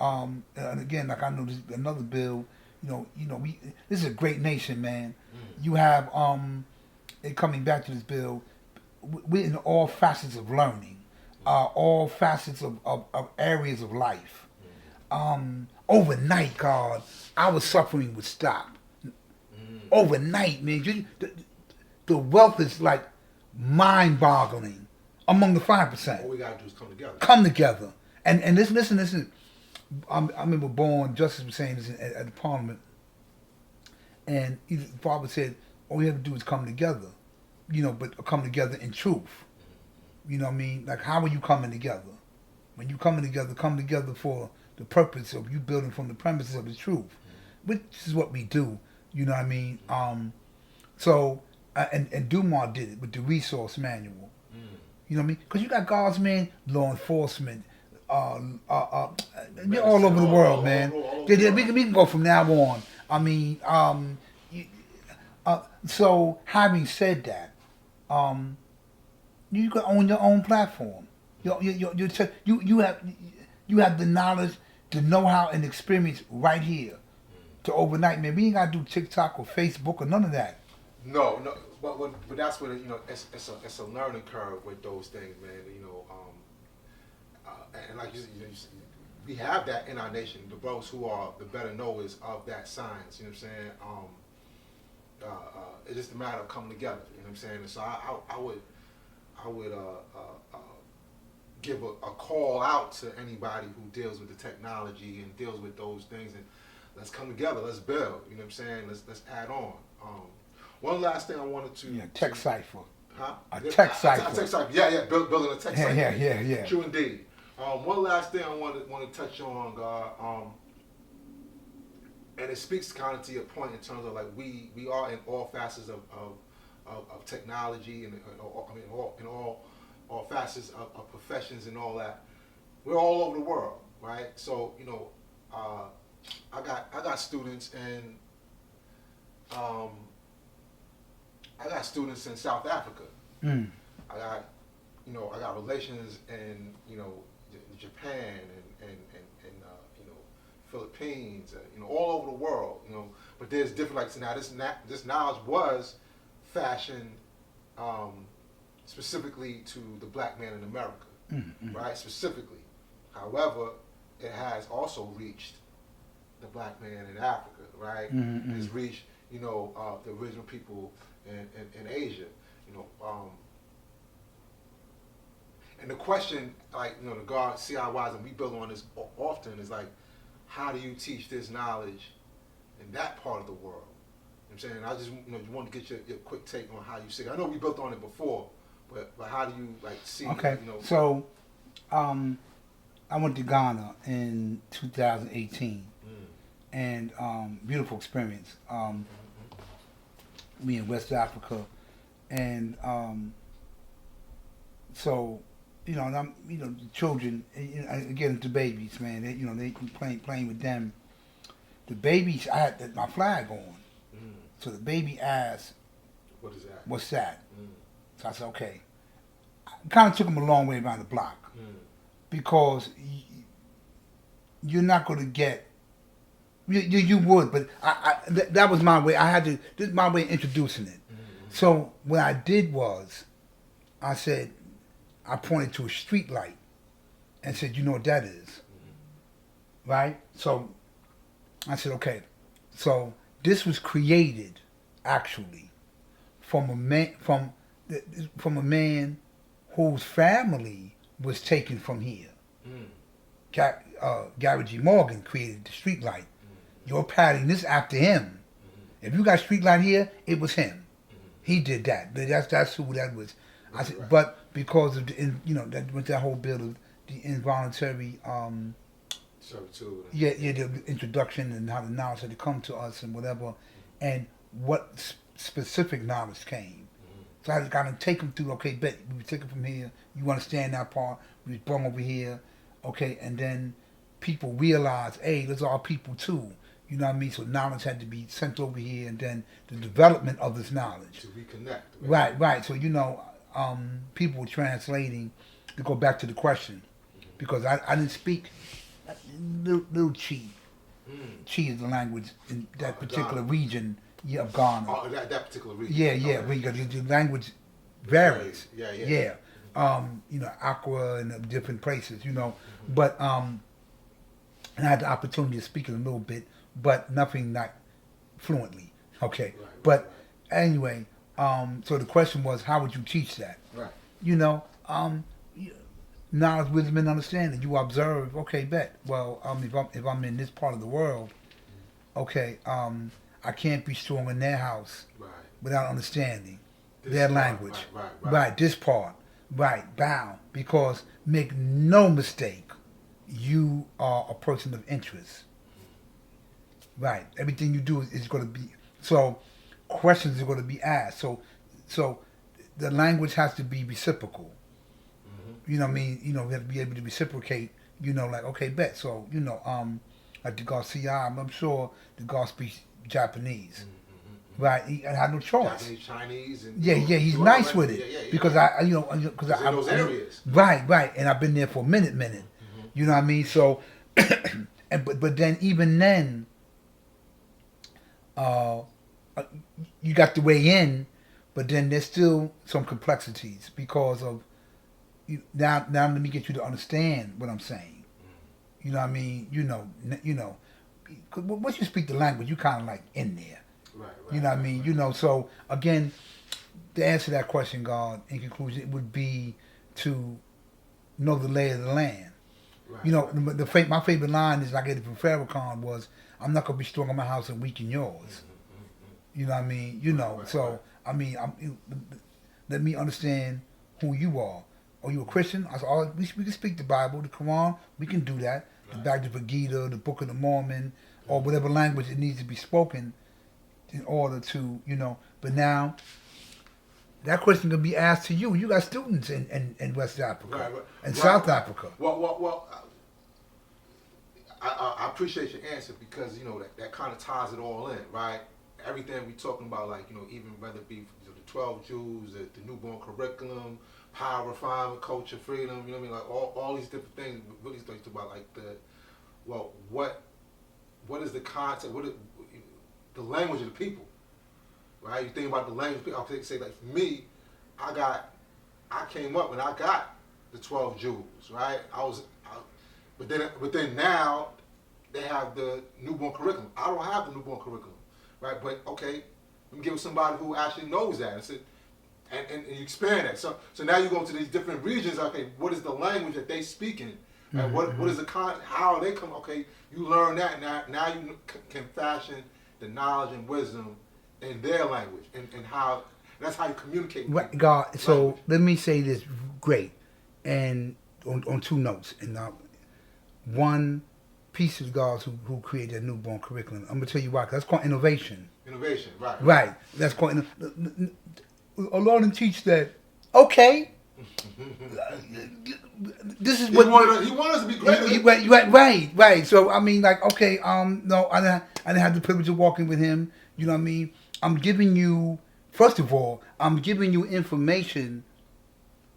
And again, like I know this another bill. We this is a great nation, man. Mm. You have it coming back to this bill. We're in all facets of learning, all facets of areas of life. Overnight, God, our suffering would stop. Mm. Overnight, man, the wealth is like mind-boggling among the 5%. All we gotta do is come together. Come together, and listen. I remember Born Justice was saying this at the Parliament, and the father said, all you have to do is come together, but come together in truth. You know what I mean? Like, how are you coming together? When you coming together, come together for the purpose of you building from the premises of the truth, which is what we do. You know what I mean? So, and Dumar did it with the resource manual. Mm. You know what I mean? Because you got guardsmen, law enforcement, uh, uh, uh, they're all Medicine, over the world, man. all over the We world. can go from now on. I mean, you, so having said that, um, you can own your own platform. You have the knowledge, the know-how, and experience right here to overnight, man. We ain't gotta do TikTok or Facebook or none of that. No, no, but that's what it's a learning curve with those things, man. And like we have that in our nation. The bros who are the better knowers of that science. You know what I'm saying? It's just a matter of coming together. You know what I'm saying? And so I would give a call out to anybody who deals with the technology and deals with those things, and let's come together. Let's build. You know what I'm saying? Let's add on. One last thing I wanted to Tech cipher. huh? A tech cipher. A tech cipher. Yeah. Building a tech cipher. Yeah. True indeed. One last thing I want to touch on, God. And it speaks kind of to your point in terms of like we are in all facets of technology and in all facets of professions and all that. We're all over the world, right? So I got students and I got students in South Africa. Mm. I got relations in Japan and Philippines, all over the world. But there's different now. This knowledge was fashioned specifically to the black man in America, right? Specifically. However, it has also reached the black man in Africa, right? It's reached the original people in Asia, and the question, the God CIYs, and we build on this often, is like, how do you teach this knowledge in that part of the world? You know what I'm saying? I just want to get your quick take on how you see it. I know we built on it before, but how do you see okay. it? So, I went to Ghana in 2018, and beautiful experience. Me in West Africa, and so and I'm the children again the babies, man. They playing with them. The babies, I had my flag on, so the baby asked, "What is that? What's that?" So I said, "Okay." I kind of took them a long way around the block because you're not going to get. You would, but that was my way. This is my way of introducing it. So what I did was, I said, I pointed to a street light and said, you know what that is, right? So I said, okay. So this was created, actually, from a man whose family was taken from here. Gary G. Morgan created the street light. You're patting this after him. If you got street light here, it was him. He did that. That's who that was. I said, Right. but because of that whole bill of the involuntary Servitude. the introduction and how the knowledge had to come to us and whatever, and what specific knowledge came. So I just got to take them through. Okay, bet we take it from here. You understand that part? We was brung over here. Okay, and then people realize, hey, there's all people too. You know what I mean? So knowledge had to be sent over here, and then the development of this knowledge. To reconnect. Right. So people were translating to go back to the question, because I didn't speak little Chi. Chi is the language in that particular region of Ghana. Oh, that particular region. Yeah, Okay. because the language varies. Yeah. Aqua and different places, But and I had the opportunity to speak it a little bit, but nothing like fluently. Okay. But anyway, so the question was, how would you teach that? Right. You know, um, y- Knowledge, wisdom, and understanding. You observe. Okay, bet. Well, if I'm in this part of the world, okay, I can't be strong in their house Right. without understanding This their part, language. Right. This part. Right, bow. Because make no mistake, you are a person of interest. Right. Everything you do is going to be so. Questions are going to be asked. So the language has to be reciprocal. You know what I mean? We have to be able to reciprocate. Like okay, bet. So like the Garcia, I'm sure the guy speaks Japanese. Right, I had no choice. Japanese, Chinese, and Yeah, he's nice with it because because in those areas. Right, and I've been there for a minute. You know what I mean? So, but then even then, uh, you got the way in, but then there's still some complexities because of now. Now let me get you to understand what I'm saying. You know what I mean? 'Cause once you speak the language, you kind of like in there. Right. You know what I mean? So again, to answer that question, God, in conclusion, it would be to know the lay of the land. Right. My favorite line is I get it from Farrakhan was, "I'm not gonna be strong in my house and weak in yours." You know what I mean? So I mean, let me understand who you are. Are you a Christian? I said, we can speak the Bible, the Quran, we can do that. The Bhagavad Gita, the Book of the Mormon, or whatever language it needs to be spoken in order to, But now, that question can be asked to you. You got students in West Africa and South Africa. Well. I appreciate your answer because that kind of ties it all in, right? Everything we talking about, like even whether it be the 12 Jews, the newborn curriculum, power refinement, culture, freedom, you know what I mean? Like all these different things. Really talking about like what is the concept? The language of the people, right? You think about the language of the people. I'll say like for me, I came up and I got the 12 Jews, right? But then now they have the newborn curriculum. I don't have the newborn curriculum, right? But okay, let me give it somebody who actually knows that and you expand that. So now you go to these different regions. Okay, what is the language that they speaking? Right? What is the how are they come? Okay, you learn that now you can fashion the knowledge and wisdom in their language and how that's how you communicate. With Right, God. So let me say this, great, and on two notes, and one piece of God who created that newborn curriculum. I'm gonna tell you why. 'Cause that's called innovation. Innovation, right? Right. That's called. A lot of them teach that. Okay. This is what he wanted us to be great. Right. So I mean, like, okay, no, I didn't have the privilege of walking with him. You know what I mean? I'm giving you, first of all, I'm giving you information,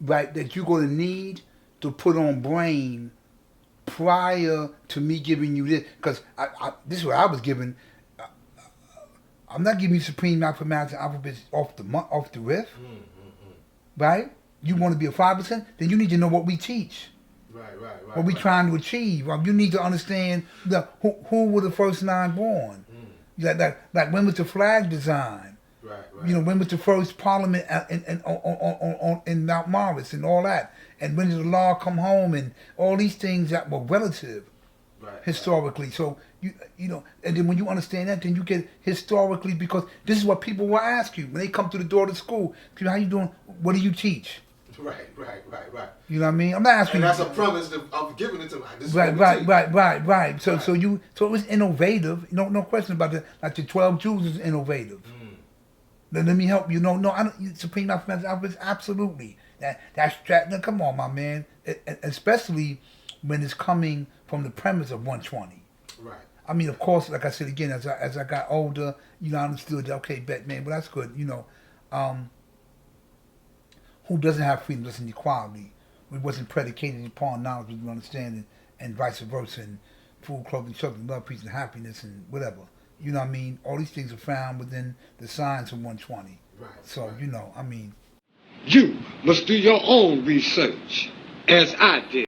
right, that you're going to need to put on brain prior to me giving you this, because this is what I was given. I'm not giving you supreme mathematics and alphabets off the riff, right? You want to be a 5%, then you need to know what we teach. Right. What we trying to achieve. You need to understand who were the first 9 born. Like when was the flag designed? Right. When was the first parliament in Mount Morris and all that? And when did the law come home and all these things that were relative historically. So and then when you understand that, then you get historically, because this is what people will ask you when they come to the door to school. How you doing? What do you teach? Right. You know what I mean? I'm not asking. And that's a premise of giving it to them. This is Right. So it was innovative. No question about that. Like the 12 Jews is innovative. Let me help you. No, I don't. Supreme mathematics, absolutely. That's now, come on, my man. Especially when it's coming from the premise of 120. Right. I mean, of course, like I said again, as I got older, I understood that, okay, bet, man, but that's good. Who doesn't have freedom, doesn't equality? It wasn't predicated upon knowledge, with understanding, and vice versa, and food, clothing, shelter, love, peace, and happiness, and whatever. You know what I mean? All these things are found within the signs of 120. Right. So, right. you know, I mean. You must do your own research, as I did.